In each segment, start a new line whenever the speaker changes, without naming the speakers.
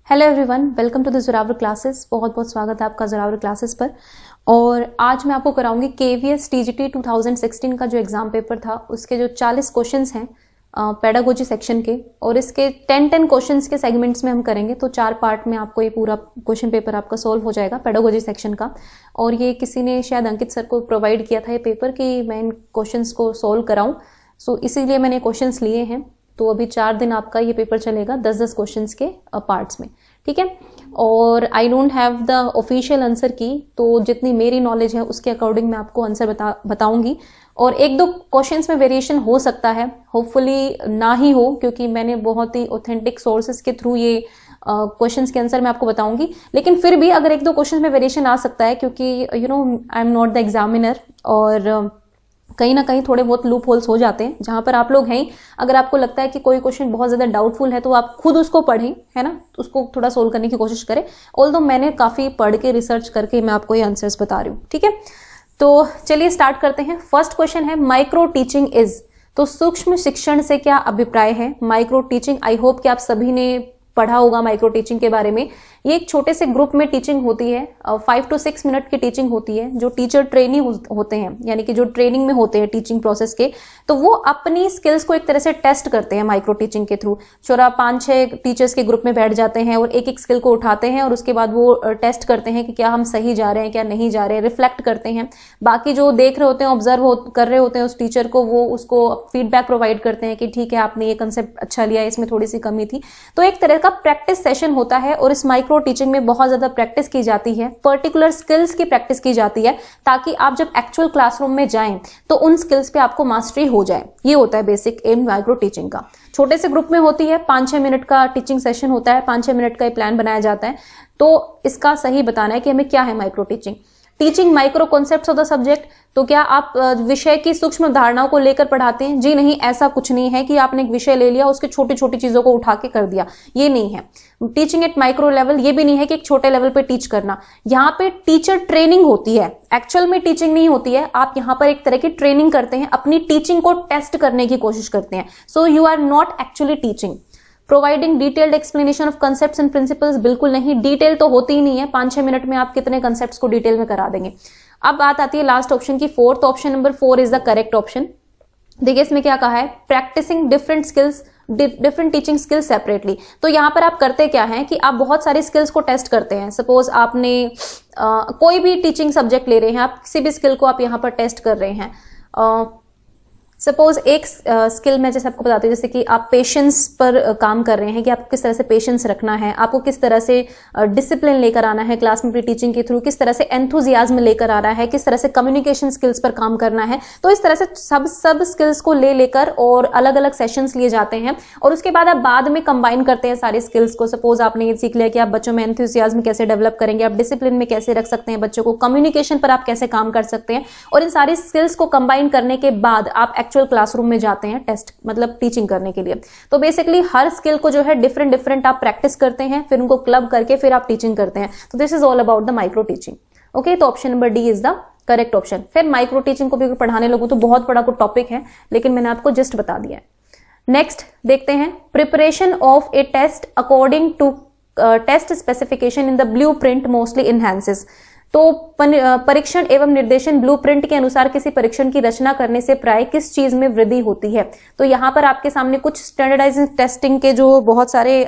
Hello everyone, welcome to the Zorawar classes. बहुत बहुत स्वागत है आपका जोरावर क्लासेस पर। और आज मैं आपको कराऊंगी केवीएस टीजीटी 2016 का जो एग्जाम पेपर था उसके जो 40 क्वेश्चंस हैं पेडागोजी सेक्शन के, और इसके 10 क्वेश्चंस के सेगमेंट्स में हम करेंगे। तो 4 पार्ट में आपको ये पूरा क्वेश्चन पेपर आपका सॉल्व हो जाएगा पेडागोजी सेक्शन का। और ये किसी ने शायद अंकित सर को प्रोवाइड किया था ये पेपर कि मैं इन क्वेश्चंस को सॉल्व कराऊं, सो इसीलिए मैंने क्वेश्चंस लिए हैं। तो अभी 4 दिन आपका ये पेपर चलेगा 10-10 क्वेश्चंस के पार्ट्स में, ठीक है। और I don't have the official answer की, तो जितनी मेरी नॉलेज है उसके अकॉर्डिंग मैं आपको आंसर बताऊंगी। और 1-2 क्वेश्चंस में वेरिएशन हो सकता है, होपफुली ना ही हो, क्योंकि मैंने बहुत ही ऑथेंटिक सोर्सेज के थ्रू ये क्वेश्चंस के आंसर मैं आपको बताऊंगी। लेकिन फिर भी अगर 1-2 क्वेश्चन में वेरिएशन आ सकता है, क्योंकि you know I am not the examiner, और कहीं ना कहीं थोड़े बहुत लूप होल्स हो जाते हैं जहां पर आप लोग हैं। अगर आपको लगता है कि कोई क्वेश्चन बहुत ज्यादा डाउटफुल है तो आप खुद उसको पढ़ें, है ना, उसको थोड़ा सोल्व करने की कोशिश करें। ऑल्दो मैंने काफी पढ़ के रिसर्च करके मैं आपको ये आंसर्स बता रही हूँ, ठीक है। तो चलिए स्टार्ट करते हैं। फर्स्ट क्वेश्चन है माइक्रो टीचिंग इज, तो सूक्ष्म शिक्षण से क्या अभिप्राय है। माइक्रो टीचिंग, आई होप कि आप सभी ने पढ़ा होगा माइक्रो टीचिंग के बारे में। ये एक छोटे से ग्रुप में टीचिंग होती है, 5 to 6 मिनट की टीचिंग होती है। जो टीचर ट्रेनी होते हैं, यानी कि जो ट्रेनिंग में होते हैं टीचिंग प्रोसेस के, तो वो अपनी स्किल्स को एक तरह से टेस्ट करते हैं माइक्रो टीचिंग के थ्रू। 5-6 टीचर्स के ग्रुप में बैठ जाते हैं और एक एक स्किल को उठाते हैं, और उसके बाद वो टेस्ट करते हैं कि क्या हम सही जा रहे हैं, क्या नहीं जा रहे हैं, रिफ्लेक्ट करते हैं। बाकी जो देख रहे होते हैं, ऑब्जर्व कर रहे होते हैं उस टीचर को, वो उसको फीडबैक प्रोवाइड करते हैं कि ठीक है, आपने ये कंसेप्ट अच्छा लिया, इसमें थोड़ी सी कमी थी। तो एक तरह का प्रैक्टिस सेशन होता है, और इस माइक्रो टीचिंग में बहुत ज्यादा प्रैक्टिस की जाती है, पर्टिकुलर स्किल्स की प्रैक्टिस की जाती है, ताकि आप जब एक्चुअल क्लासरूम में जाएं तो उन स्किल्स पे आपको मास्टरी हो जाए। ये होता है बेसिक एम माइक्रो टीचिंग का। छोटे से ग्रुप में होती है, 5-6 मिनट का टीचिंग सेशन होता है, 5-6 मिनट का प्लान बनाया जाता है। तो इसका सही बताना है कि हमें क्या है micro teaching. Teaching micro concepts of the subject, तो क्या आप विषय की सूक्ष्म धारणाओं को लेकर पढ़ाते हैं? जी नहीं, ऐसा कुछ नहीं है कि आपने एक विषय ले लिया, उसके छोटी छोटी चीजों को उठा के कर दिया, ये नहीं है। टीचिंग एट माइक्रो लेवल ये भी नहीं है कि एक छोटे लेवल पे टीच करना। यहाँ पे टीचर ट्रेनिंग होती है, एक्चुअल में टीचिंग नहीं होती है। आप यहाँ पर एक तरह की ट्रेनिंग करते हैं, अपनी टीचिंग को टेस्ट करने की कोशिश करते हैं। So you are not actually teaching. Providing detailed explanation of concepts and principles, बिल्कुल नहीं, डिटेल तो होती ही नहीं है। 5-6 मिनट में आप कितने कंसेप्ट्स को डिटेल में करा देंगे। अब बात आती है लास्ट ऑप्शन की, 4th option, number 4 is the correct option. देखिए इसमें क्या कहा है, practising different skills, different teaching skills separately. तो यहाँ पर आप करते क्या है कि आप बहुत सारी स्किल्स को टेस्ट करते हैं। सपोज आपने कोई भी टीचिंग सब्जेक्ट ले रहे हैं, आप किसी भी स्किल को आप यहाँ पर टेस्ट कर रहे हैं। सपोज एक स्किल में जैसे आपको बताती हूँ, जैसे कि आप पेशेंस पर काम कर रहे हैं कि आपको किस तरह से पेशेंस रखना है, आपको किस तरह से डिसिप्लिन लेकर आना है क्लास में टीचिंग के थ्रू, किस तरह से एंथुजियाज्म लेकर आ रहा है, किस तरह से कम्युनिकेशन स्किल्स पर काम करना है। तो इस तरह से सब स्किल्स को लेकर और अलग अलग सेशंस लिए जाते हैं, और उसके बाद आप बाद में कंबाइन करते हैं सारी स्किल्स को। सपोज आपने ये सीख लिया कि आप बच्चों में एंथुजियाज्म कैसे डेवलप करेंगे, आप डिसिप्लिन में कैसे रख सकते हैं बच्चों को, कम्युनिकेशन पर आप कैसे काम कर सकते हैं, और इन सारी स्किल्स को कंबाइन करने के बाद आप एक्चुअल क्लासरूम में जाते हैं टेस्ट मतलब टीचिंग करने के लिए। तो बेसिकली हर स्किल को जो है डिफरेंट आप प्रैक्टिस करते हैं, फिर उनको क्लब करके फिर आप टीचिंग करते हैं। तो this is all about the micro teaching. Okay, तो option number D is the correct option. फिर माइक्रो टीचिंग को भी पढ़ाने लगूं तो बहुत बड़ा को टॉपिक है, लेकिन मैंने आपको जस्ट बता दिया है। नेक्स्ट देखते हैं, preparation of a test according to test specification in the blueprint mostly enhances. तो परीक्षण एवं निर्देशन ब्लूप्रिंट के अनुसार किसी परीक्षण की रचना करने से प्राय किस चीज में वृद्धि होती है। तो यहाँ पर आपके सामने कुछ स्टैंडर्डाइज्ड टेस्टिंग के जो बहुत सारे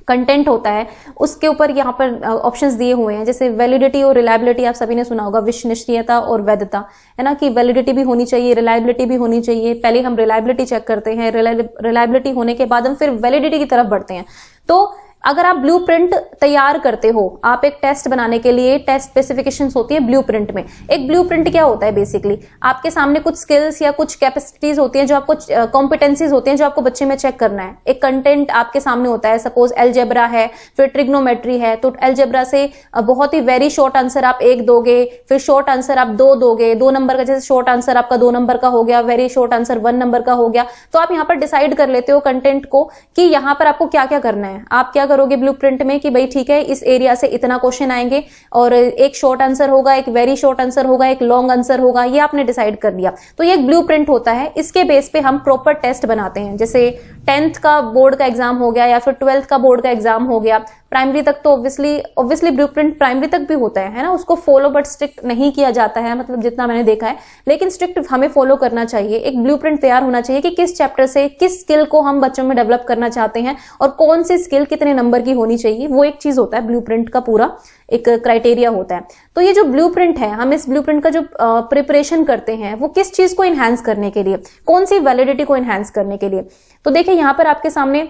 कंटेंट होता है, उसके ऊपर यहाँ पर ऑप्शंस दिए हुए हैं। जैसे वैलिडिटी और रिलायबिलिटी, आप सभी ने सुना होगा, विश्वसनीयता और वैधता, है ना, कि वैलिडिटी भी होनी चाहिए, रिलायबिलिटी भी होनी चाहिए। पहले हम रिलायबिलिटी चेक करते हैं, रिलायबिलिटी होने के बाद हम फिर वैलिडिटी की तरफ बढ़ते हैं। तो अगर आप ब्लूप्रिंट तैयार करते हो, आप एक टेस्ट बनाने के लिए टेस्ट स्पेसिफिकेशंस होती है ब्लूप्रिंट में। एक ब्लूप्रिंट क्या होता है, बेसिकली आपके सामने कुछ स्किल्स या कुछ कैपेसिटीज होती हैं, जो आपको कॉम्पिटेंसीज होती हैं, जो आपको बच्चे में चेक करना है। एक कंटेंट आपके सामने होता है, सपोज एलजेब्रा है, फिर ट्रिग्नोमेट्री है। तो एलजेब्रा से बहुत ही वेरी शॉर्ट आंसर आप 1 दोगे, फिर शॉर्ट आंसर आप 2 दोगे, 2 नंबर का, जैसे शॉर्ट आंसर आपका 2 नंबर का हो गया, वेरी शॉर्ट आंसर 1 नंबर का हो गया। तो आप यहाँ पर डिसाइड कर लेते हो कंटेंट को कि यहाँ पर आपको क्या क्या करना है। आप क्या करोगे ब्लूप्रिंट में कि भाई ठीक है, इस एरिया से इतना क्वेश्चन आएंगे, और एक शॉर्ट आंसर होगा, एक वेरी शॉर्ट आंसर होगा, एक लॉन्ग आंसर होगा, ये आपने डिसाइड कर लिया। तो ये एक ब्लूप्रिंट होता है। इसके बेस पे हम प्रॉपर टेस्ट बनाते हैं। जैसे 10th का बोर्ड का एग्जाम हो गया या फिर 12th का बोर्ड का एग्जाम हो गया, प्राइमरी तक तो ऑब्वियसली ब्लूप्रिंट प्राइमरी तक भी होता है ना, उसको फॉलो बट स्ट्रिक्ट नहीं किया जाता है, मतलब जितना मैंने देखा है, लेकिन स्ट्रिक्ट हमें फॉलो करना चाहिए। एक ब्लूप्रिंट तैयार होना चाहिए कि किस चैप्टर से किस स्किल को हम बच्चों में डेवलप करना चाहते हैं और कौन सी स्किल कितने नंबर की होनी चाहिए, वो एक चीज होता है, ब्लूप्रिंट का पूरा एक क्राइटेरिया होता है। तो ये जो ब्लूप्रिंट है, हम इस ब्लूप्रिंट का जो प्रिपरेशन करते हैं वो किस चीज को इनहैंस करने के लिए, कौन सी वैलिडिटी को इनहैंस करने के लिए। तो देखिए यहाँ पर आपके सामने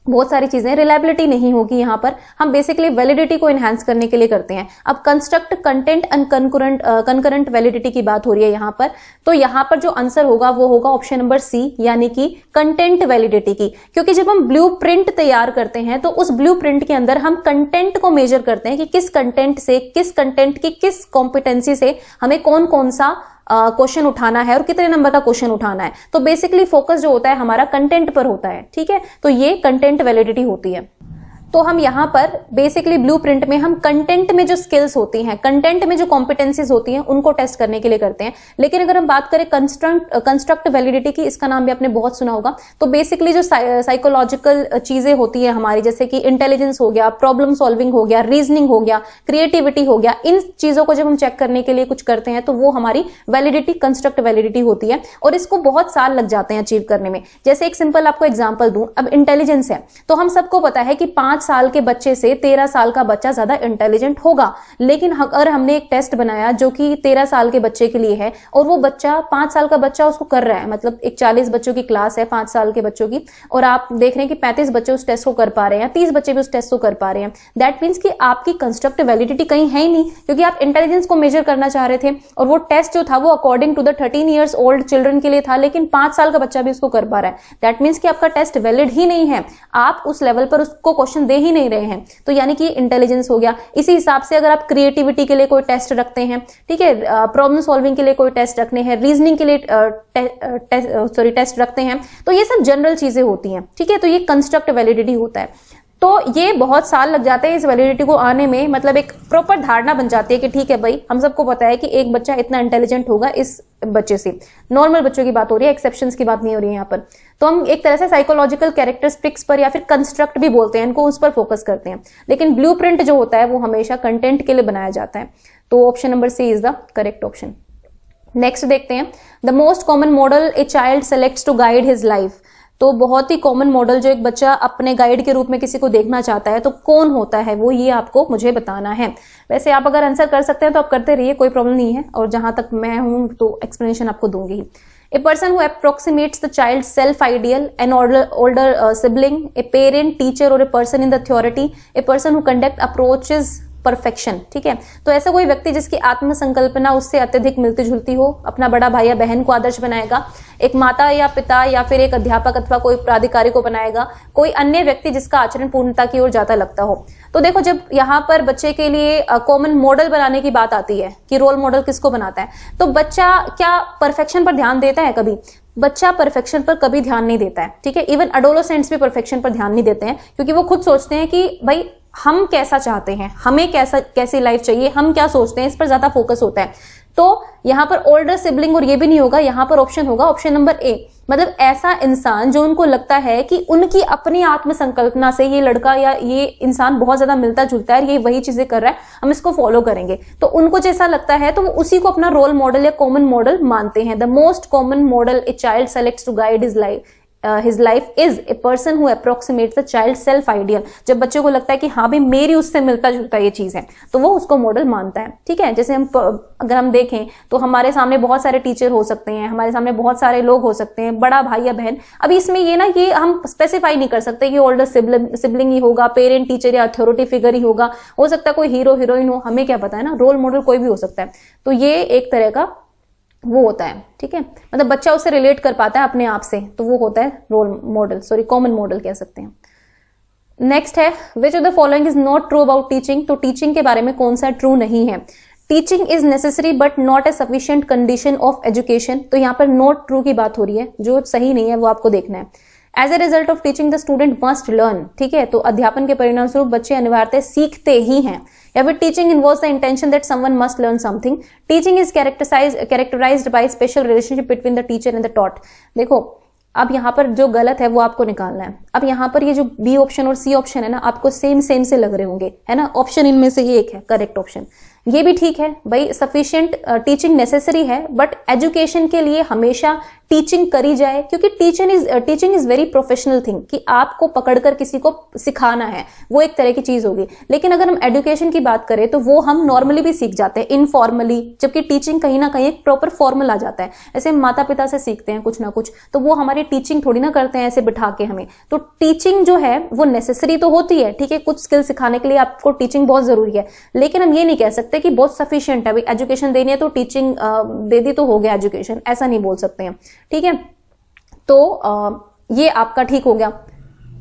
बहुत सारी चीजें, रिलायबिलिटी नहीं होगी यहाँ पर, हम बेसिकली वैलिडिटी को एनहांस करने के लिए करते हैं। अब construct content and concurrent validity की बात हो रही है यहाँ पर, तो यहाँ पर जो आंसर होगा वो होगा ऑप्शन नंबर सी, यानी कि कंटेंट वैलिडिटी की। क्योंकि जब हम ब्लूप्रिंट तैयार करते हैं तो उस ब्लूप्रिंट के अंदर हम कंटेंट को मेजर करते हैं कि किस कंटेंट से, किस कंटेंट की किस कॉम्पिटेंसी से हमें कौन कौन सा क्वेश्चन उठाना है और कितने नंबर का क्वेश्चन उठाना है। तो बेसिकली फोकस जो होता है हमारा कंटेंट पर होता है, ठीक है। तो ये कंटेंट वैलिडिटी होती है। तो हम यहाँ पर बेसिकली ब्लूप्रिंट में हम कंटेंट में जो स्किल्स होती हैं, कंटेंट में जो कॉम्पिटेंसीज होती हैं, उनको टेस्ट करने के लिए करते हैं। लेकिन अगर हम बात करें कंस्ट्रक्ट वैलिडिटी की, इसका नाम भी आपने बहुत सुना होगा। तो बेसिकली जो साइकोलॉजिकल चीजें होती है हमारी, जैसे कि इंटेलिजेंस हो गया, प्रॉब्लम सॉल्विंग हो गया, रीजनिंग हो गया, क्रिएटिविटी हो गया, इन चीजों को जब हम चेक करने के लिए कुछ करते हैं तो वो हमारी वैलिडिटी कंस्ट्रक्ट वैलिडिटी होती है। और इसको बहुत साल लग जाते हैं अचीव करने में। जैसे एक सिंपल आपको एग्जाम्पल दूं, अब इंटेलिजेंस है तो हम सबको पता है कि 5 साल के बच्चे से 13 साल का बच्चा ज्यादा इंटेलिजेंट होगा। लेकिन अगर हमने एक टेस्ट बनाया जो कि 13 साल के बच्चे के लिए है और वो बच्चा 5 साल का बच्चा उसको कर रहा है, मतलब एक 40 बच्चों की क्लास है 5 साल के बच्चों की, और आप देख रहे हैं कि 35 बच्चे उस टेस्ट को कर पा रहे हैं, 30 बच्चे भी उस टेस्ट को कर पा रहे हैं, दैट मीन्स कि आपकी कंस्ट्रक्ट वैलिडिटी कहीं है ही नहीं, क्योंकि आप इंटेलिजेंस को मेजर करना चाह रहे थे और वो टेस्ट जो था वो according to the 13 years old children के लिए था, लेकिन 5 साल का बच्चा भी उसको कर पा रहा है। दैट मीन्स कि आपका टेस्ट वैलिड ही नहीं है, आप उस लेवल पर उसको क्वेश्चन दे ही नहीं रहे हैं। तो यानी कि इंटेलिजेंस हो गया। इसी हिसाब से अगर आप क्रिएटिविटी के लिए कोई टेस्ट रखते हैं, ठीक है, प्रॉब्लम सॉल्विंग के लिए कोई टेस्ट रखने हैं, रीजनिंग के लिए टेस्ट रखते हैं, तो ये सब जनरल चीजें होती हैं, ठीक है। तो ये कंस्ट्रक्ट वैलिडिटी होता है। तो ये बहुत साल लग जाते हैं इस वैलिडिटी को आने में, मतलब एक प्रॉपर धारणा बन जाती है कि ठीक है भाई, हम सबको पता है कि एक बच्चा इतना इंटेलिजेंट होगा इस बच्चे से। नॉर्मल बच्चों की बात हो रही है, एक्सेप्शंस की बात नहीं हो रही है यहाँ पर। तो हम एक तरह से साइकोलॉजिकल कैरेक्टरिस्टिक्स पर या फिर कंस्ट्रक्ट भी बोलते हैं इनको, उस पर फोकस करते हैं। लेकिन ब्लूप्रिंट जो होता है वो हमेशा कंटेंट के लिए बनाया जाता है। तो option number C is the correct option. Next देखते हैं, the most common model a child selects to guide his life. तो बहुत ही कॉमन मॉडल जो एक बच्चा अपने गाइड के रूप में किसी को देखना चाहता है तो कौन होता है वो, ये आपको मुझे बताना है। वैसे आप अगर आंसर कर सकते हैं तो आप करते रहिए, कोई प्रॉब्लम नहीं है, और जहां तक मैं हूं तो एक्सप्लेनेशन आपको दूंगी ही। A person who approximates the child's self-ideal, an older sibling, a parent, teacher or a person in the authority, a person who conduct approaches perfection, ठीक है। तो ऐसा कोई व्यक्ति जिसकी आत्म संकल्पना उससे अत्यधिक मिलती जुलती हो, अपना बड़ा भाई या बहन को आदर्श बनाएगा, एक माता या पिता या फिर एक अध्यापक अथवा कोई प्राधिकारी को बनाएगा, कोई अन्य व्यक्ति जिसका आचरण पूर्णता की ओर जाता लगता हो। तो देखो, जब यहाँ पर बच्चे के लिए कॉमन मॉडल बनाने की बात आती है कि रोल मॉडल किसको बनाता है, तो बच्चा क्या परफेक्शन पर ध्यान देता है? कभी बच्चा परफेक्शन पर कभी ध्यान नहीं देता है, ठीक है। इवन एडोलेसेंट्स भी परफेक्शन पर ध्यान नहीं देते हैं, क्योंकि वो खुद सोचते हैं कि भाई हम कैसा चाहते हैं, हमें कैसी लाइफ चाहिए, हम क्या सोचते हैं, इस पर ज्यादा फोकस होता है। तो यहाँ पर ओल्डर सिबलिंग और ये भी नहीं होगा, यहाँ पर ऑप्शन होगा ऑप्शन नंबर ए, मतलब ऐसा इंसान जो उनको लगता है कि उनकी अपनी आत्म संकल्पना से ये लड़का या ये इंसान बहुत ज्यादा मिलता जुलता है, ये वही चीजें कर रहा है, हम इसको फॉलो करेंगे। तो उनको जैसा लगता है तो वो उसी को अपना रोल मॉडल या कॉमन मॉडल मानते हैं। The most common model a child selects to guide his life is a person who approximates the child's self ideal। जब बच्चे को लगता है कि हाँ भाई मेरी उससे मिलता जुलता ये चीज है, तो वो उसको मॉडल मानता है, ठीक है। जैसे अगर हम देखें तो हमारे सामने बहुत सारे टीचर हो सकते हैं, हमारे सामने बहुत सारे लोग हो सकते हैं, बड़ा भाई या बहन। अभी इसमें ये ना, ये हम स्पेसिफाई नहीं कर सकते कि ओल्डर सिबलिंग ही होगा, पेरेंट, टीचर या अथॉरिटी फिगर ही होगा, हो सकता है कोई हीरो हीरोइन हो, हमें क्या पता है ना, रोल मॉडल कोई भी हो सकता है। तो ये एक तरह का वो होता है, ठीक है, मतलब बच्चा उससे रिलेट कर पाता है अपने आप से, तो वो होता है role model, sorry common model कह सकते हैं। नेक्स्ट है, which of the following is not true about teaching. तो टीचिंग के बारे में कौन सा ट्रू नहीं है? Teaching is necessary but not a sufficient condition of education. तो यहाँ पर नॉट ट्रू की बात हो रही है, जो सही नहीं है वो आपको देखना है। As a result of teaching the student must learn, ठीक है, तो अध्यापन के परिणाम स्वरूप बच्चे अनिवार्यतः सीखते ही हैं। या फिर teaching involves the intention that someone must learn something. Teaching is characterised by special relationship between the teacher and the taught. देखो, अब यहाँ पर जो गलत है वो आपको निकालना है। अब यहाँ पर ये जो बी ऑप्शन और सी ऑप्शन है ना, आपको सेम सेम से लग रहे होंगे, है ना। ऑप्शन इनमें से ये एक है करेक्ट ऑप्शन। ये भी ठीक है भाई, सफिशिएंट टीचिंग नेसेसरी है, बट एजुकेशन के लिए हमेशा टीचिंग करी जाए, क्योंकि teaching is very professional thing, कि आपको पकड़कर किसी को सिखाना है, वो एक तरह की चीज होगी। लेकिन अगर हम एजुकेशन की बात करें तो वो हम नॉर्मली भी सीख जाते हैं, इनफॉर्मली, जबकि टीचिंग कहीं ना कहीं एक प्रॉपर फॉर्मल आ जाता है। ऐसे माता पिता से सीखते हैं कुछ ना कुछ, तो वो हमारी टीचिंग थोड़ी ना करते हैं ऐसे बिठा के हमें। तो टीचिंग जो है वो नेसेसरी तो होती है, ठीक है, कुछ स्किल सिखाने के लिए आपको टीचिंग बहुत जरूरी है, लेकिन हम ये नहीं कह सकते कि बहुत सफिशिएंट है भाई, एजुकेशन देनी है तो टीचिंग दे दी तो हो गया एजुकेशन, ऐसा नहीं बोल सकते हैं, ठीक है। तो ये आपका ठीक हो गया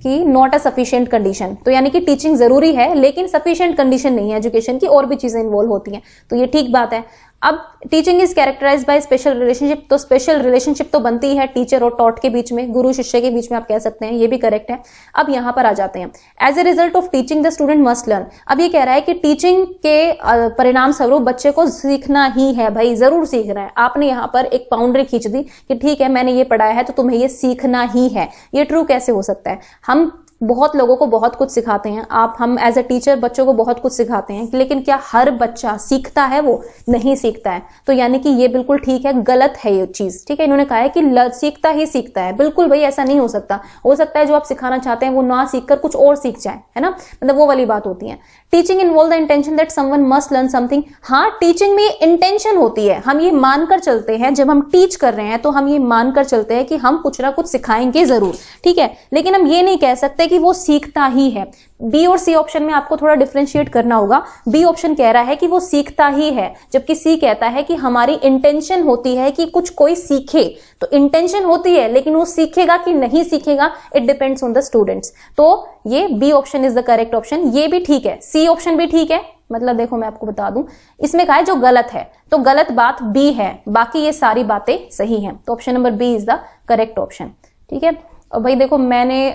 कि नॉट अ सफिशिएंट कंडीशन, तो यानी कि टीचिंग जरूरी है लेकिन सफिशिएंट कंडीशन नहीं है एजुकेशन की, और भी चीजें इन्वॉल्व होती हैं, तो ये ठीक बात है। अब teaching is characterised by special relationship, तो स्पेशल रिलेशनशिप तो बनती है टीचर और टॉट के बीच में, गुरु शिष्य के बीच में आप कह सकते हैं, ये भी करेक्ट है। अब यहां पर आ जाते हैं, as a result of teaching the student must learn. अब ये कह रहा है कि टीचिंग के परिणाम स्वरूप बच्चे को सीखना ही है भाई, जरूर सीखना है। आपने यहाँ पर एक बाउंड्री खींच दी कि ठीक है मैंने ये पढ़ाया है तो तुम्हें ये सीखना ही है, ये ट्रू कैसे हो सकता है? हम बहुत लोगों को बहुत कुछ सिखाते हैं, हम एज ए टीचर बच्चों को बहुत कुछ सिखाते हैं, लेकिन क्या हर बच्चा सीखता है? वो नहीं सीखता है। तो यानी कि ये बिल्कुल ठीक है, गलत है ये चीज, ठीक है। इन्होंने कहा है कि सीखता ही सीखता है, बिल्कुल भाई ऐसा नहीं हो सकता। हो सकता है जो आप सिखाना चाहते हैं वो ना सीखकर कुछ और सीख जाए, है ना, मतलब वो वाली बात होती है। Teaching involve the intention that someone must learn something. हाँ, टीचिंग में इंटेंशन होती है, हम ये मानकर चलते हैं, जब हम टीच कर रहे हैं तो हम ये मानकर चलते हैं कि हम कुछ ना कुछ सिखाएंगे जरूर, ठीक है, लेकिन हम ये नहीं कह सकते कि वो सीखता ही है। बी और सी ऑप्शन में आपको थोड़ा डिफरेंशिएट करना होगा। बी ऑप्शन कह रहा है कि वो सीखता ही है, जबकि सी कहता है कि हमारी इंटेंशन होती है कि कुछ कोई सीखे। तो इंटेंशन होती है, लेकिन वो सीखेगा कि नहीं सीखेगा, it depends on the students. तो ये B option is the correct option, ये भी ठीक है। सी ऑप्शन भी ठीक है, मतलब देखो मैं आपको बता दूं, इसमें कहा है जो गलत है, तो गलत बात बी है, बाकी ये सारी बातें सही हैं। तो option number B is the correct option, ठीक है। और भाई देखो, मैंने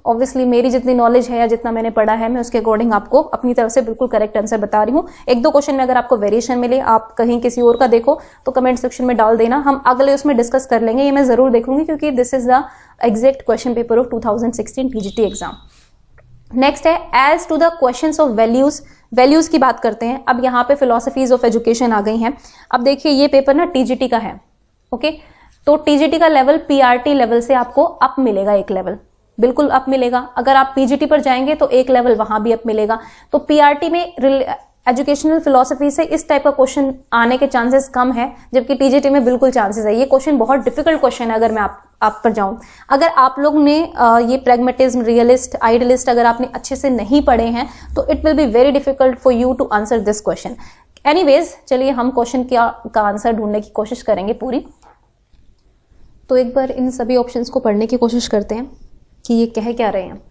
ऑब्वियसली मेरी जितनी नॉलेज है या जितना मैंने पढ़ा है, मैं उसके अकॉर्डिंग आपको अपनी तरफ से बिल्कुल करेक्ट आंसर बता रही हूँ। एक दो क्वेश्चन में अगर आपको वेरिएशन मिले, आप कहीं किसी और का देखो, तो कमेंट सेक्शन में डाल देना, हम अगले उसमें डिस्कस कर लेंगे। ये मैं जरूर देखूंगी, क्योंकि this is the exact question paper of 2016 TGT exam. Next है, as to the questions of values की बात करते हैं। अब यहाँ पे फिलोसफीज ऑफ एजुकेशन आ गई हैं। अब देखिए ये पेपर ना टीजीटी का है, ओके, तो टीजीटी का लेवल पीआरटी लेवल से आपको अप मिलेगा, एक लेवल बिल्कुल अप मिलेगा। अगर आप पीजीटी पर जाएंगे तो एक लेवल वहां भी अप मिलेगा। तो पीआरटी में एजुकेशनल फिलोसफी से इस टाइप का क्वेश्चन आने के चांसेस कम है, जबकि टीजीटी में बिल्कुल चांसेस है। ये क्वेश्चन बहुत डिफिकल्ट क्वेश्चन है। अगर मैं आप पर जाऊं, अगर आप लोग ने ये प्रैग्मेटिज्म, रियलिस्ट, आइडियलिस्ट अगर आपने अच्छे से नहीं पढ़े हैं तो it will be very difficult for you to answer this question. Anyways, चलिए हम क्वेश्चन का आंसर ढूंढने की कोशिश करेंगे पूरी। तो एक बार इन सभी ऑप्शंस को पढ़ने की कोशिश करते हैं कि ये कह क्या रहे हैं।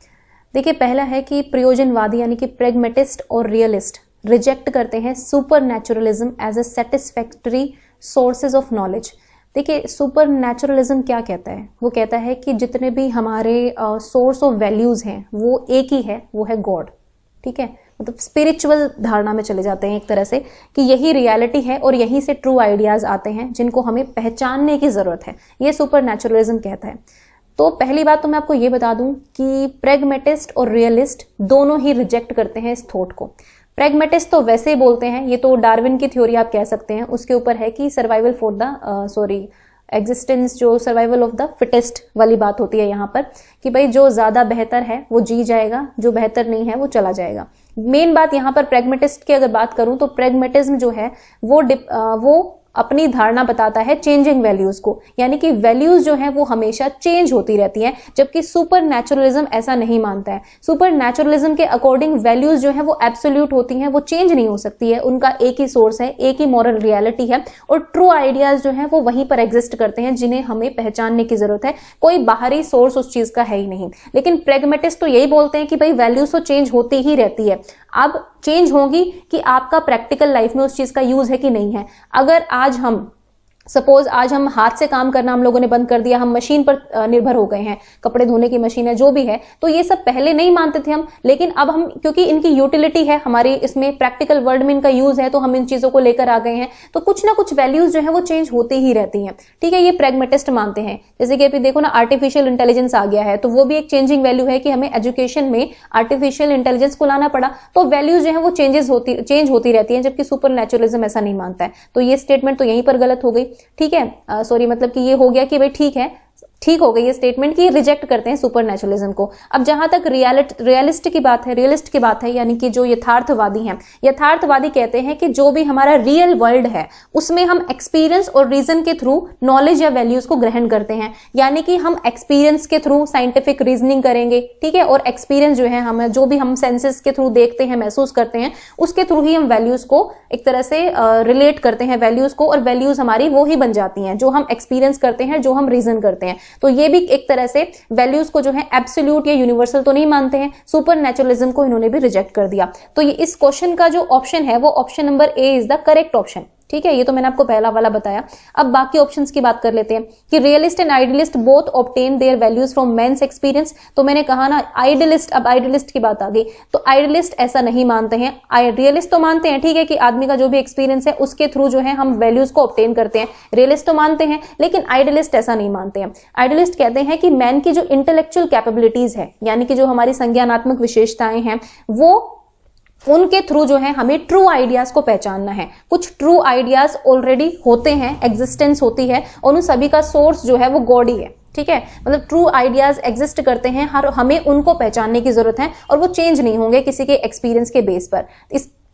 देखिए, पहला है कि प्रयोजनवादी यानी कि प्रैग्मेटिस्ट और रियलिस्ट रिजेक्ट करते हैं supernaturalism as a satisfactory sources of knowledge. देखिए, सुपर नेचुरलिज्म क्या कहता है? वो कहता है कि जितने भी हमारे सोर्स ऑफ वैल्यूज हैं वो एक ही है, वो है गॉड, ठीक है। मतलब स्पिरिचुअल धारणा में चले जाते हैं एक तरह से, कि यही रियलिटी है और यहीं से ट्रू आइडियाज आते हैं जिनको हमें पहचानने की जरूरत है। ये सुपर नेचुरलिज्म कहता है। तो पहली बात तो मैं आपको ये बता दूं कि प्रैग्मेटिस्ट और रियलिस्ट दोनों ही रिजेक्ट करते हैं इस थॉट को। प्रैग्मेटिस्ट तो वैसे ही बोलते हैं, ये तो डार्विन की थ्योरी आप कह सकते हैं, उसके ऊपर है कि सर्वाइवल फॉर द एग्जिस्टेंस, जो सर्वाइवल ऑफ द फिटेस्ट वाली बात होती है यहाँ पर, कि भाई जो ज्यादा बेहतर है वो जी जाएगा, जो बेहतर नहीं है वो चला जाएगा। मेन बात यहाँ पर प्रैग्मेटिस्ट की अगर बात करूं तो प्रैग्मेटिज्म जो है वो अपनी धारणा बताता है चेंजिंग वैल्यूज को, यानी कि वैल्यूज जो है वो हमेशा चेंज होती रहती हैं, जबकि सुपर नेचुरलिज्म ऐसा नहीं मानता है। सुपर नेचुरलिज्म के अकॉर्डिंग वैल्यूज जो है वो एब्सोल्यूट होती हैं, वो चेंज नहीं हो सकती है, उनका एक ही सोर्स है, एक ही मॉरल रियलिटी है, और ट्रू आइडियाज जो है वो वहीं पर एग्जिस्ट करते हैं जिन्हें हमें पहचानने की जरूरत है। कोई बाहरी सोर्स उस चीज का है ही नहीं। लेकिन प्रैग्मेटिस्ट तो यही बोलते हैं कि भाई वैल्यूज तो चेंज होती ही रहती है, अब चेंज होगी कि आपका प्रैक्टिकल लाइफ में उस चीज का यूज है कि नहीं है। अगर आज हम सपोज आज हम हाथ से काम करना हम लोगों ने बंद कर दिया, हम मशीन पर निर्भर हो गए हैं, कपड़े धोने की मशीन है, जो भी है, तो ये सब पहले नहीं मानते थे हम, लेकिन अब हम, क्योंकि इनकी यूटिलिटी है हमारी, इसमें प्रैक्टिकल वर्ल्ड में इनका यूज है, तो हम इन चीजों को लेकर आ गए हैं। तो कुछ ना कुछ वैल्यूज जो है वो चेंज होती ही रहती हैं, ठीक है। ये प्रैग्मेटिस्ट मानते हैं। जैसे कि अभी देखो ना, आर्टिफिशियल इंटेलिजेंस आ गया है, तो वो भी एक चेंजिंग वैल्यू है कि हमें एजुकेशन में आर्टिफिशियल इंटेलिजेंस को लाना पड़ा, तो वैल्यूज जो है वो चेंज होती रहती है, जबकि सुपर नेचुरलिज्म ऐसा नहीं मानता है। तो ये स्टेटमेंट तो यहीं पर गलत हो गई, ठीक है। सॉरी, मतलब कि ये हो गया कि भाई ठीक हो गई ये स्टेटमेंट कि रिजेक्ट करते हैं सुपर नेचुरलिज्म को। अब जहां तक रियलिस्ट की बात है, यानी कि जो यथार्थवादी हैं, यथार्थवादी कहते हैं कि जो भी हमारा रियल वर्ल्ड है उसमें हम एक्सपीरियंस और रीजन के थ्रू नॉलेज या वैल्यूज को ग्रहण करते हैं, यानी कि हम एक्सपीरियंस के थ्रू साइंटिफिक रीजनिंग करेंगे, ठीक है। और एक्सपीरियंस जो है, हम जो भी हम सेंसेस के थ्रू देखते हैं, महसूस करते हैं, उसके थ्रू ही हम वैल्यूज को एक तरह से रिलेट करते हैं वैल्यूज को, और वैल्यूज हमारी वो ही बन जाती हैं जो हम एक्सपीरियंस करते हैं, जो हम रीजन करते हैं। तो ये भी एक तरह से वैल्यूज को जो है एब्सोल्यूट या यूनिवर्सल तो नहीं मानते हैं, सुपर नेचुरलिज्म को इन्होंने भी रिजेक्ट कर दिया। तो ये इस क्वेश्चन का जो ऑप्शन है वो option number A is the correct option, ठीक है। ये तो मैंने आपको पहला वाला बताया। अब बाकी ऑप्शंस की बात कर लेते हैं कि realist and idealist both obtain their values from men's experience. तो मैंने कहा ना आइडियलिस्ट, अब आइडियलिस्ट की बात आ गई, तो आइडियलिस्ट ऐसा नहीं मानते हैं। रियलिस्ट तो मानते हैं, ठीक है, कि आदमी का जो भी एक्सपीरियंस है उसके थ्रू जो है हम वैल्यूज को ऑब्टेन करते हैं, रियलिस्ट तो मानते हैं, लेकिन आइडियलिस्ट ऐसा नहीं मानते हैं। आइडियलिस्ट कहते हैं कि मैन की जो इंटेलेक्चुअल कैपेबिलिटीज है, यानी कि जो हमारी संज्ञानात्मक विशेषताएं हैं, वो उनके थ्रू जो है हमें ट्रू आइडियाज को पहचानना है। कुछ ट्रू आइडियाज ऑलरेडी होते हैं, एग्जिस्टेंस होती है, और उन सभी का सोर्स जो है वो गॉड ही है, ठीक है। मतलब ट्रू आइडियाज एग्जिस्ट करते हैं, हमें उनको पहचानने की जरूरत है, और वो चेंज नहीं होंगे किसी के एक्सपीरियंस के बेस पर।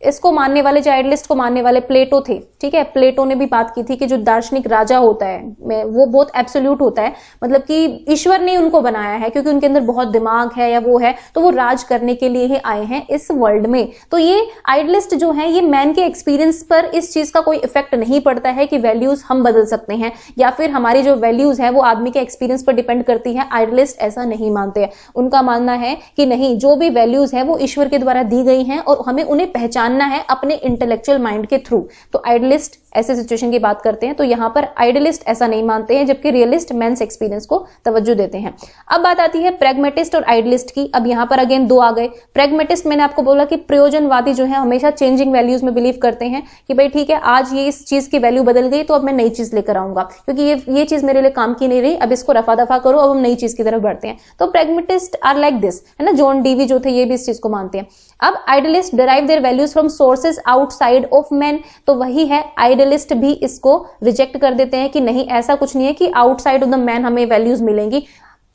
इसको मानने वाले, जो आइडियलिस्ट को मानने वाले प्लेटो थे, ठीक है। प्लेटो ने भी बात की थी कि जो दार्शनिक राजा होता है वो बहुत एब्सोल्यूट होता है, मतलब कि ईश्वर ने उनको बनाया है, क्योंकि उनके अंदर बहुत दिमाग है या वो है, तो वो राज करने के लिए ही आए हैं इस वर्ल्ड में। तो ये आइडियलिस्ट जो है, ये मैन के एक्सपीरियंस पर इस चीज का कोई इफेक्ट नहीं पड़ता है कि वैल्यूज हम बदल सकते हैं, या फिर हमारी जो वैल्यूज है वो आदमी के एक्सपीरियंस पर डिपेंड करती है। आइडियलिस्ट ऐसा नहीं मानते हैं। उनका मानना है कि नहीं, जो भी वैल्यूज है वो ईश्वर के द्वारा दी गई हैं, और हमें उन्हें पहचानना है अपने इंटेलेक्चुअल माइंड के थ्रू। तो आइडियलिस्ट ऐसे सिचुएशन की बात करते हैं, तो यहां पर आइडियलिस्ट ऐसा नहीं मानते हैं, जबकि रियलिस्ट मेंस एक्सपीरियंस को तवज्जो देते हैं। अब बात आती है प्रैग्मेटिस्ट और आइडियलिस्ट की। अब यहां पर अगेन दो आ गए। प्रैग्मेटिस्ट, मैंने आपको बोला कि प्रयोजनवादी जो है हमेशा चेंजिंग वैल्यूज में बिलीव करते हैं कि भाई ठीक है, आज ये इस चीज की वैल्यू बदल गई तो अब मैं नई चीज लेकर आऊंगा, क्योंकि ये चीज मेरे लिए काम की नहीं रही, अब इसको रफा दफा करो, अब हम नई चीज की तरफ बढ़ते हैं। तो प्रैग्मेटिस्ट आर लाइक दिस, है ना। जॉन डीवी जो थे ये भी इस चीज को मानते हैं। अब idealist derive their values from sources outside of man. तो वही है, आइडियलिस्ट भी इसको रिजेक्ट कर देते हैं कि नहीं, ऐसा कुछ नहीं है कि आउटसाइड ऑफ द मैन हमें वैल्यूज मिलेंगी।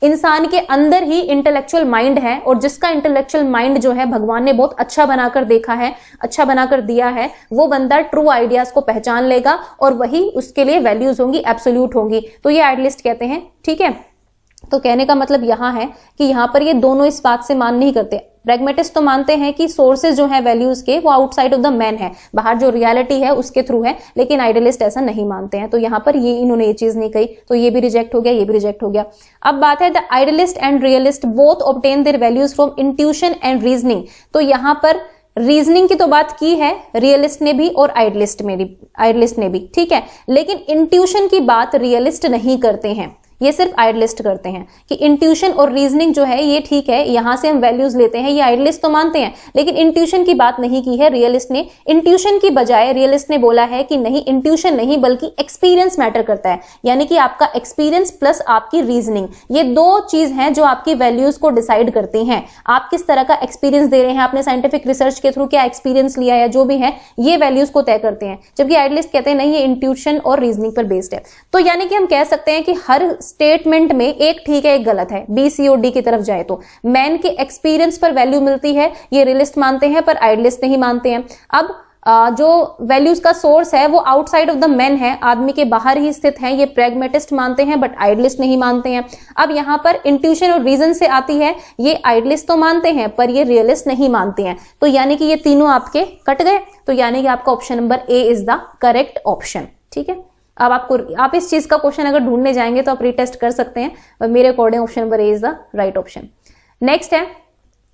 इंसान के अंदर ही इंटेलेक्चुअल माइंड है, और जिसका इंटेलेक्चुअल माइंड जो है भगवान ने बहुत अच्छा बनाकर देखा है, अच्छा बनाकर दिया है, वो बंदा ट्रू आइडियाज को पहचान लेगा, और वही उसके लिए वैल्यूज होंगी, एब्सोल्यूट होंगी। तो ये आइडियलिस्ट कहते हैं, ठीक है। तो कहने का मतलब यहां है कि यहां पर ये दोनों इस बात से मान नहीं करते। प्रैग्मेटिस्ट तो मानते हैं कि सोर्सेज जो है वैल्यूज के वो आउटसाइड ऑफ द मैन है, बाहर जो रियलिटी है उसके थ्रू है, लेकिन आइडियलिस्ट ऐसा नहीं मानते हैं। तो यहां पर ये इन्होंने ये चीज नहीं कही, तो ये भी रिजेक्ट हो गया, ये भी रिजेक्ट हो गया। अब बात है the idealist and realist both obtain their values from intuition and reasoning. तो यहां पर रीजनिंग की तो बात की है रियलिस्ट ने भी और आइडियलिस्ट ने भी, ठीक है, लेकिन इंट्यूशन की बात रियलिस्ट नहीं करते हैं, ये सिर्फ आइडियलिस्ट करते हैं कि इंट्यूशन और रीजनिंग जो है ये ठीक है, यहां से हम वैल्यूज लेते हैं, ये आइडियलिस्ट तो मानते हैं, लेकिन इंट्यूशन की बात नहीं की है रियलिस्ट ने। इंट्यूशन की बजाय रियलिस्ट ने बोला है कि नहीं, इंट्यूशन नहीं बल्कि एक्सपीरियंस मैटर करता है, यानी कि आपका एक्सपीरियंस प्लस आपकी रीजनिंग, ये दो चीज हैं जो आपकी वैल्यूज को डिसाइड करती हैं। आप किस तरह का एक्सपीरियंस दे रहे हैं, आपने साइंटिफिक रिसर्च के थ्रू क्या एक्सपीरियंस लिया है, जो भी है, ये वैल्यूज को तय करते हैं। जबकि आइडियलिस्ट कहते हैं नहीं, ये इंट्यूशन और रीजनिंग पर बेस्ड है। तो यानी कि हम कह सकते हैं कि हर स्टेटमेंट में एक ठीक है एक गलत है, बी सी और डी की तरफ जाए तो मैन के एक्सपीरियंस पर वैल्यू मिलती है, ये रियलिस्ट मानते हैं पर आइडियलिस्ट नहीं मानते हैं। अब जो वैल्यूज का सोर्स है वो आउटसाइड ऑफ द मैन है, आदमी के बाहर ही स्थित है, ये प्रैग्मेटिस्ट मानते हैं बट आइडियलिस्ट नहीं मानते हैं। अब यहां पर इंट्यूशन और रीजन से आती है, ये आइडियलिस्ट तो मानते हैं पर ये रियलिस्ट नहीं मानते हैं। तो यानी कि ये तीनों आपके कट गए, तो यानी कि आपका option number A is the correct option, ठीक है। अब आप इस चीज का क्वेश्चन अगर ढूंढने जाएंगे तो आप रीटेस्ट कर सकते हैं, मेरे according option number A is the right option. Next है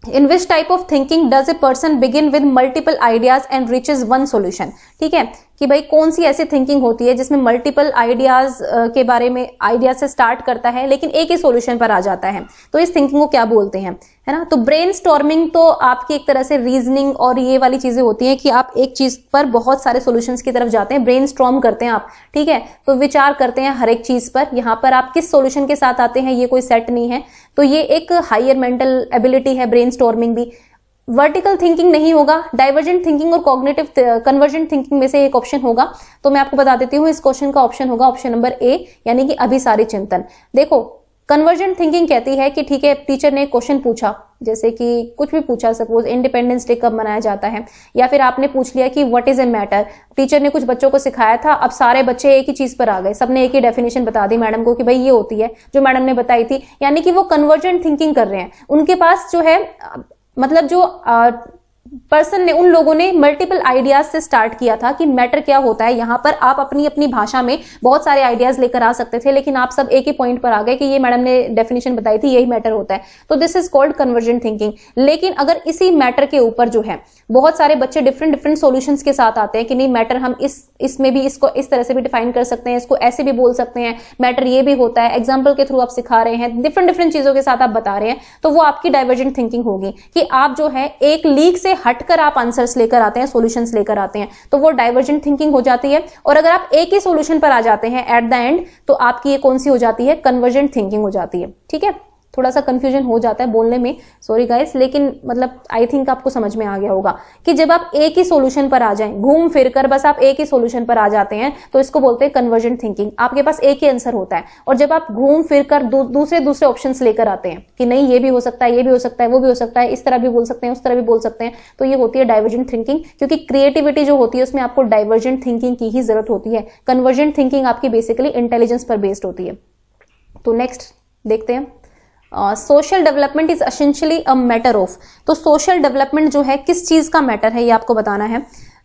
in which type of thinking does a person begin with multiple ideas and reaches one solution. ठीक है, कि भाई कौन सी ऐसी थिंकिंग होती है जिसमें मल्टीपल आइडियाज के बारे में आइडिया से स्टार्ट करता है लेकिन एक ही सॉल्यूशन पर आ जाता है, तो इस थिंकिंग को क्या बोलते हैं, है ना। तो ब्रेनस्टॉर्मिंग तो आपकी एक तरह से रीजनिंग और ये वाली चीजें होती हैं कि आप एक चीज पर बहुत सारे सॉल्यूशंस की तरफ जाते हैं, ब्रेनस्टॉर्म करते हैं आप, ठीक है, तो विचार करते हैं हर एक चीज पर। यहाँ पर आप किस सॉल्यूशन के साथ आते हैं ये कोई सेट नहीं है, तो ये एक हायर मेंटल एबिलिटी है ब्रेनस्टॉर्मिंग भी। वर्टिकल थिंकिंग नहीं होगा, डाइवर्जेंट थिंकिंग और कॉग्निटिव कन्वर्जेंट थिंकिंग में से एक ऑप्शन होगा। तो मैं आपको बता देती हूँ, इस क्वेश्चन का ऑप्शन होगा ऑप्शन नंबर ए, यानी कि अभिसारी चिंतन। देखो कन्वर्जेंट थिंकिंग कहती है कि ठीक है, टीचर ने क्वेश्चन पूछा, जैसे कि कुछ भी पूछा, सपोज इंडिपेंडेंस डे कब मनाया जाता है, या फिर आपने पूछ लिया कि what is a matter. Teacher ने कुछ बच्चों को सिखाया था, अब सारे बच्चे एक ही चीज पर आ गए, सबने एक ही डेफिनेशन बता दी मैडम को कि भाई ये होती है जो मैडम ने बताई थी, यानी कि वो कन्वर्जेंट थिंकिंग कर रहे हैं। उनके पास जो है मतलब जो पर्सन ने, उन लोगों ने मल्टीपल आइडियाज से स्टार्ट किया था कि मैटर क्या होता है। यहां पर आप अपनी अपनी भाषा में बहुत सारे आइडियाज लेकर आ सकते थे, लेकिन आप सब एक ही पॉइंट पर आ गए कि ये मैडम ने डेफिनेशन बताई थी, यही मैटर होता है, तो this is called convergent thinking. लेकिन अगर इसी मैटर के ऊपर जो है बहुत सारे बच्चे डिफरेंट डिफरेंट सॉल्यूशंस के साथ आते हैं कि नहीं मैटर हम इसमें भी इसको इस तरह से भी डिफाइन कर सकते हैं, इसको ऐसे भी बोल सकते हैं, मैटर ये भी होता है, एग्जाम्पल के थ्रू आप सिखा रहे हैं, डिफरेंट डिफरेंट चीजों के साथ आप बता रहे हैं, तो वो आपकी डाइवर्जेंट थिंकिंग होगी कि आप जो है एक लीक से हटकर आप आंसर्स लेकर आते हैं, सॉल्यूशंस लेकर आते हैं, तो वो डाइवर्जेंट थिंकिंग हो जाती है। और अगर आप एक ही सॉल्यूशन पर आ जाते हैं एट द एंड, तो आपकी ये कौन सी हो जाती है, कन्वर्जेंट थिंकिंग हो जाती है। ठीक है, थोड़ा सा कंफ्यूजन हो जाता है बोलने में, सॉरी गाइस, लेकिन मतलब आई थिंक आपको समझ में आ गया होगा कि जब आप एक ही सॉल्यूशन पर आ जाएं, घूम फिर कर बस आप एक ही सॉल्यूशन पर आ जाते हैं, तो इसको बोलते हैं कन्वर्जेंट थिंकिंग। आपके पास एक ही आंसर होता है, और जब आप घूम फिर कर दूसरे ऑप्शंस लेकर आते हैं कि नहीं ये भी हो सकता है, ये भी हो सकता है, वो भी हो सकता है, इस तरह भी बोल सकते हैं, उस तरह भी बोल सकते हैं, तो ये होती है डाइवर्जेंट थिंकिंग। क्योंकि क्रिएटिविटी जो होती है उसमें आपको डाइवर्जेंट थिंकिंग की ही जरूरत होती है। कन्वर्जेंट थिंकिंग आपकी बेसिकली इंटेलिजेंस पर बेस्ड होती है। तो नेक्स्ट देखते हैं, social development is essentially a matter of. तो सोशल डेवलपमेंट जो है किस चीज का मैटर है ये आपको बताना है।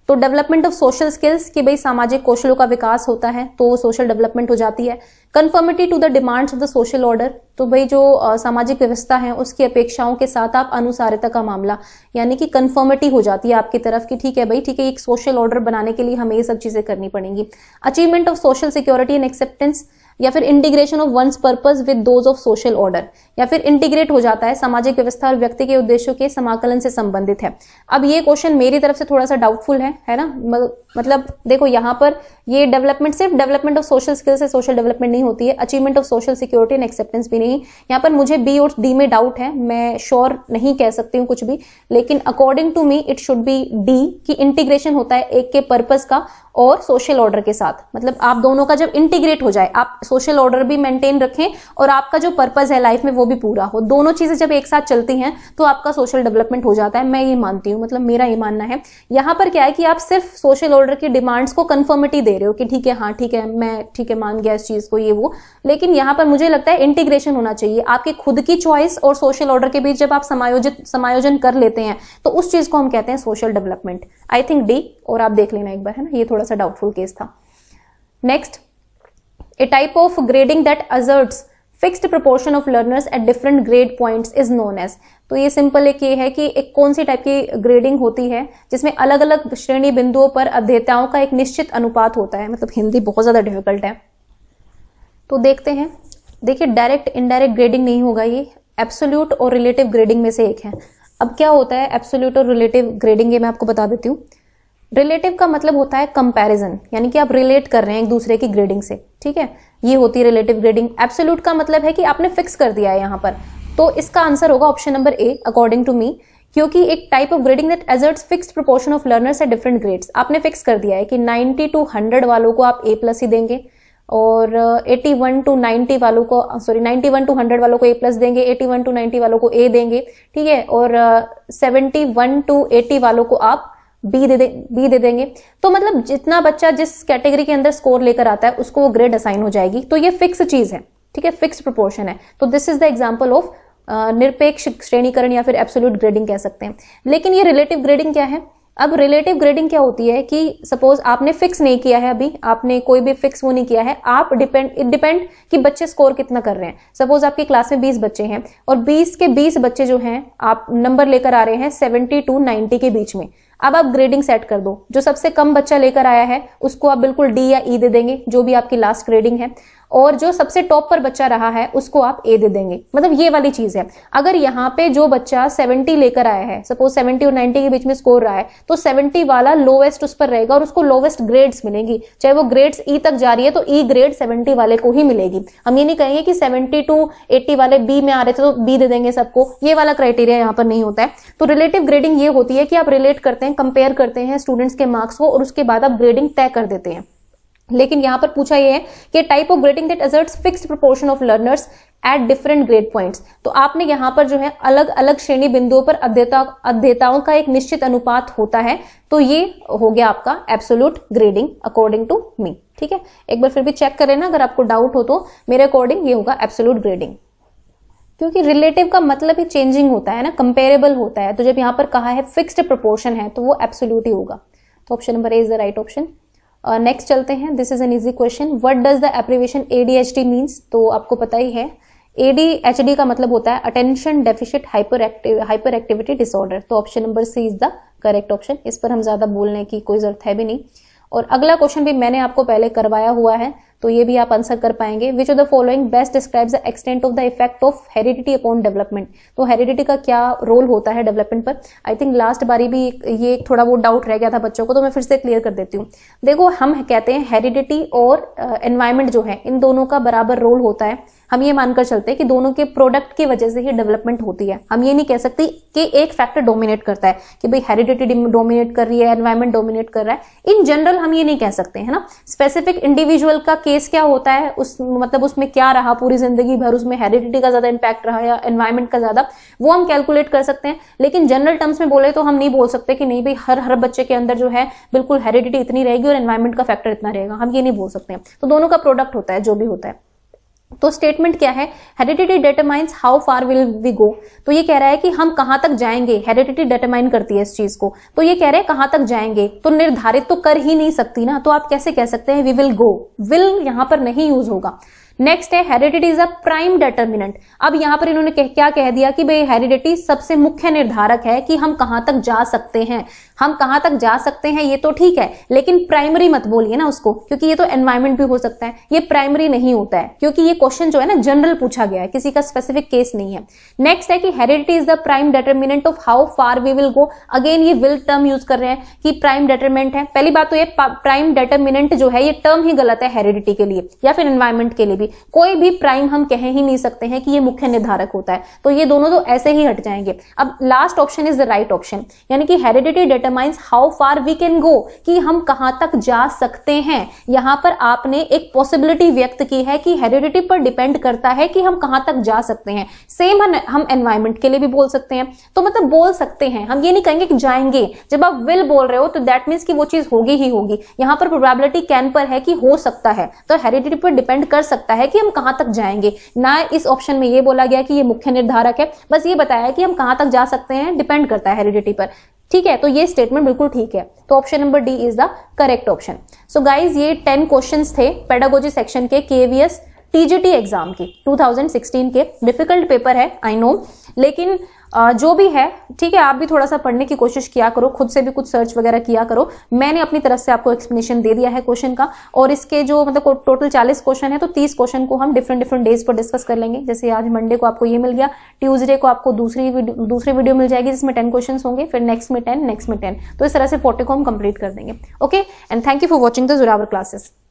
तो डेवलपमेंट ऑफ सोशल स्किल्स, कि भाई सामाजिक कौशलों का विकास होता है, तो सोशल डेवलपमेंट हो जाती है। Conformity to the demands of the social order, तो भाई जो सामाजिक व्यवस्था है उसकी अपेक्षाओं के साथ आप अनुसारिता का मामला, यानी कि कंफर्मिटी हो जाती है आपकी तरफ कि ठीक है भाई, ठीक है, एक सोशल ऑर्डर बनाने के लिए हमें ये सब चीजें करनी पड़ेंगी। Achievement of social security and acceptance, या फिर integration of one's purpose with those of social order, या फिर इंटीग्रेट हो जाता है सामाजिक व्यवस्था और व्यक्ति के उद्देश्यों के समाकलन से संबंधित है। अब ये क्वेश्चन मेरी तरफ से थोड़ा सा डाउटफुल है ना, मतलब देखो यहाँ पर ये डेवलपमेंट सिर्फ डेवलपमेंट ऑफ सोशल स्किल्स से सोशल डेवलपमेंट नहीं होती है, achievement of social security and acceptance भी नहीं। यहाँ पर मुझे बी और डी में डाउट है, मैं श्योर नहीं कह सकती हूँ कुछ भी, लेकिन according to me it should be D, कि इंटीग्रेशन होता है एक के पर्पस का और सोशल ऑर्डर के साथ। मतलब आप दोनों का जब इंटीग्रेट हो जाए, आप सोशल ऑर्डर भी मेंटेन रखें और आपका जो पर्पस है लाइफ में वो भी पूरा हो, दोनों चीजें जब एक साथ चलती हैं तो आपका सोशल डेवलपमेंट हो जाता है। मैं ये मानती हूँ, मतलब मेरा ये मानना है। यहाँ पर क्या है कि आप सिर्फ सोशल ऑर्डर की डिमांड्स को कंफर्मिटी दे रहे हो कि ठीक है, हाँ ठीक है, मैं ठीक है मान गया इस चीज को, ये वो, लेकिन यहाँ पर मुझे लगता है इंटीग्रेशन होना चाहिए। आपकी खुद की चॉइस और सोशल ऑर्डर के बीच जब आप समायोजन कर लेते हैं तो उस चीज को हम कहते हैं social development. I think D, और आप देख लेना एक बार, है ना, ये थोड़ा सा डाउटफुल केस था। Next, a type of grading that asserts fixed proportion of learners at different grade points is known as. तो ये सिंपल एक ये है कि एक कौन सी टाइप की ग्रेडिंग होती है जिसमें अलग अलग श्रेणी बिंदुओं पर अध्येताओं का एक निश्चित अनुपात होता है। मतलब हिंदी बहुत ज्यादा डिफिकल्ट है, तो देखते हैं। देखिए, डायरेक्ट इनडायरेक्ट ग्रेडिंग नहीं होगा, ये एब्सोल्यूट और रिलेटिव ग्रेडिंग में से एक है। अब क्या होता है एब्सोल्यूट और रिलेटिव ग्रेडिंग, ये मैं आपको बता देती हूँ। रिलेटिव का मतलब होता है कंपैरिजन, यानी कि आप रिलेट कर रहे हैं एक दूसरे की ग्रेडिंग से, ठीक है, ये होती है रिलेटिव ग्रेडिंग। एब्सोल्यूट का मतलब है कि आपने फिक्स कर दिया है यहाँ पर, तो इसका आंसर होगा option number A according to me, क्योंकि एक type of grading that asserts fixed proportion of learners at different grades. आपने फिक्स कर दिया है कि 90 to 100 वालों को आप A+ ही देंगे, और 81 to 90 वालों को, सॉरी 91 to 100 वालों को A+ देंगे, 81 to 90 वालों को A देंगे, ठीक है, और 71 to 80 वालों को आप बी दे देंगे। तो मतलब जितना बच्चा जिस कैटेगरी के अंदर स्कोर लेकर आता है उसको वो ग्रेड असाइन हो जाएगी। तो ये फिक्स चीज है, ठीक है, फिक्स प्रोपोर्शन है। तो this is the example of निरपेक्ष श्रेणीकरण या फिर एब्सोल्यूट ग्रेडिंग कह सकते हैं। लेकिन ये रिलेटिव ग्रेडिंग क्या है अब रिलेटिव ग्रेडिंग क्या होती है कि सपोज आपने फिक्स नहीं किया है, अभी आपने कोई भी फिक्स वो नहीं किया है, आप डिपेंड कि बच्चे स्कोर कितना कर रहे हैं। सपोज आपकी क्लास में 20 बच्चे हैं और 20 के 20 बच्चे जो हैं आप नंबर लेकर आ रहे हैं 70 to 90 के बीच में। अब आप ग्रेडिंग सेट कर दो, जो सबसे कम बच्चा लेकर आया है उसको आप बिल्कुल डी या ई दे देंगे, जो भी आपकी लास्ट ग्रेडिंग है, और जो सबसे टॉप पर बच्चा रहा है उसको आप ए दे देंगे। मतलब ये वाली चीज है। अगर यहाँ पे जो बच्चा 70 लेकर आया है, सपोज 70 और 90 के बीच में स्कोर रहा है, तो 70 वाला लोवेस्ट उस पर रहेगा और उसको लोवेस्ट ग्रेड्स मिलेंगी। चाहे वो ग्रेड्स ई तक जा रही है तो ई ग्रेड 70 वाले को ही मिलेगी। हम ये नहीं कहेंगे कि 70 to 80 वाले बी में आ रहे थे तो बी दे देंगे सबको, ये वाला क्राइटेरिया यहाँ पर नहीं होता है। तो रिलेटिव ग्रेडिंग ये होती है कि आप रिलेट करते हैं, कंपेयर करते हैं स्टूडेंट्स के मार्क्स को और उसके बाद आप ग्रेडिंग तय कर देते हैं। लेकिन यहां पर पूछा यह है कि type of grading that asserts fixed proportion of learners at different grade points. तो आपने यहां पर जो है अलग अलग श्रेणी बिंदुओं पर अध्येताओं का एक निश्चित अनुपात होता है, तो ये हो गया आपका absolute grading according to me. ठीक है, एक बार फिर भी चेक करें ना, अगर आपको डाउट हो तो मेरे अकॉर्डिंग ये होगा एब्सोल्यूट ग्रेडिंग, क्योंकि रिलेटिव का मतलब ही चेंजिंग होता है ना, कंपेरेबल होता है। तो जब यहां पर कहा है फिक्स्ड प्रोपोर्शन है तो वो एब्सोल्यूट ही होगा। तो option number A is the right option. Next चलते हैं, this is an easy question. What does the abbreviation ADHD means? तो आपको पता ही है ADHD का मतलब होता है attention deficit hyperactivity disorder. तो option number C is the correct option. इस पर हम ज्यादा बोलने की कोई जरूरत है भी नहीं। और अगला क्वेश्चन भी मैंने आपको पहले करवाया हुआ है, तो ये भी आप आंसर कर पाएंगे। विच of the following best describes the extent of the effect of heredity upon development? तो हेरिडिटी का क्या रोल होता है डेवलपमेंट पर? आई थिंक लास्ट बारी भी ये थोड़ा वो डाउट रह गया था बच्चों को, तो मैं फिर से क्लियर कर देती हूँ। देखो, हम कहते हैं हेरिडिटी और एनवायरमेंट जो है इन दोनों का बराबर रोल होता है। हम ये मानकर चलते हैं कि दोनों के प्रोडक्ट की वजह से ही डेवलपमेंट होती है। हम ये नहीं कह सकते कि एक फैक्टर डोमिनेट करता है कि भाई हेरिडिटी डोमिनेट कर रही है, एनवायरमेंट डोमिनेट कर रहा है। इन जनरल हम ये नहीं कह सकते है ना। स्पेसिफिक इंडिविजुअल का केस क्या होता है, मतलब उसमें क्या रहा पूरी जिंदगी भर, उसमें हेरिडिटी का ज्यादा इंपैक्ट रहा या एनवायरमेंट का ज्यादा, वो हम कैलकुलेट कर सकते हैं। लेकिन जनरल टर्म्स में बोले तो हम नहीं बोल सकते कि नहीं भाई हर बच्चे के अंदर जो है बिल्कुल हेरिडिटी इतनी रहेगी और एनवायरमेंट का फैक्टर इतना रहेगा, हम ये नहीं बोल सकते हैं। तो दोनों का प्रोडक्ट होता है जो भी होता है। तो स्टेटमेंट क्या है? Heredity determines how far will we go. तो ये कह रहा है कि हम कहां तक जाएंगे, हेरिडिटी डिटरमाइन करती है इस चीज को। तो ये कह रहे हैं कहां तक जाएंगे, तो निर्धारित तो कर ही नहीं सकती ना, तो आप कैसे कह सकते हैं वी विल गो? विल यहां पर नहीं यूज होगा। नेक्स्ट है heredity is a prime determinant. अब यहां पर इन्होंने क्या कह दिया कि भाई हेरिडिटी सबसे मुख्य निर्धारक है कि हम कहां तक जा सकते हैं। हम कहां तक जा सकते हैं ये तो ठीक है, लेकिन प्राइमरी मत बोलिए ना उसको, क्योंकि ये तो एनवायरमेंट भी हो सकता है, ये प्राइमरी नहीं होता है, क्योंकि ये क्वेश्चन जो है ना जनरल पूछा गया है, किसी का स्पेसिफिक केस नहीं है। नेक्स्ट है कि heredity is the prime determinant of how far we will go. Again ये विल टर्म यूज कर रहे हैं कि प्राइम डिटरमिनेंट है। पहली बात तो ये प्राइम डिटरमिनेंट जो है ये टर्म ही गलत है हेरिडिटी के लिए या फिर एनवायरमेंट के लिए भी। कोई भी प्राइम हम कह ही नहीं सकते हैं कि ये मुख्य निर्धारक होता है, तो ये दोनों तो ऐसे ही हट जाएंगे। अब last option is the right option, यानी कि heredity determines how far we can go, कि हम कहां तक जा सकते हैं। यहां पर आपने एक पॉसिबिलिटी व्यक्त की है कि हेरिडिटी पर डिपेंड करता है कि हम कहां तक जा सकते हैं। सेम हम एनवायरमेंट के लिए भी बोल सकते हैं, तो मतलब बोल सकते हैं, हम ये नहीं कहेंगे कि जाएंगे। जब आप विल बोल रहे हो तो दैट मीन्स कि वो चीज होगी ही होगी। यहां पर प्रोबेबिलिटी कैन पर है कि हो सकता है, तो हेरिडिटी पर डिपेंड कर सकता है कि हम कहां तक जाएंगे। ना इस ऑप्शन में ये बोला गया कि ये मुख्य निर्धारक है, बस ये बताया कि हम कहां तक जा सकते हैं डिपेंड करता है हेरिडिटी पर। ठीक है, तो ये स्टेटमेंट बिल्कुल ठीक है। तो option number D is the correct option. So guys, ये 10 क्वेश्चंस थे पेडागोजी सेक्शन के KVS TGT एग्जाम के 2016 के। डिफिकल्ट पेपर है आई नो, लेकिन जो भी है ठीक है, आप भी थोड़ा सा पढ़ने की कोशिश किया करो, खुद से भी कुछ सर्च वगैरह किया करो। मैंने अपनी तरफ से आपको एक्सप्लेनेशन दे दिया है क्वेश्चन का, और इसके जो मतलब टोटल 40 क्वेश्चन है, तो 30 क्वेश्चन को हम डिफरेंट डेज पर डिस्कस कर लेंगे। जैसे आज मंडे को आपको ये मिल गया, ट्यूसडे को आपको दूसरी वीडियो मिल जाएगी जिसमें 10 क्वेश्चन होंगे, फिर नेक्स्ट में 10, नेक्स्ट में 10, तो इस तरह से 40 को हम कंप्लीट कर देंगे। Okay, and thank you for watching the Zorawar classes.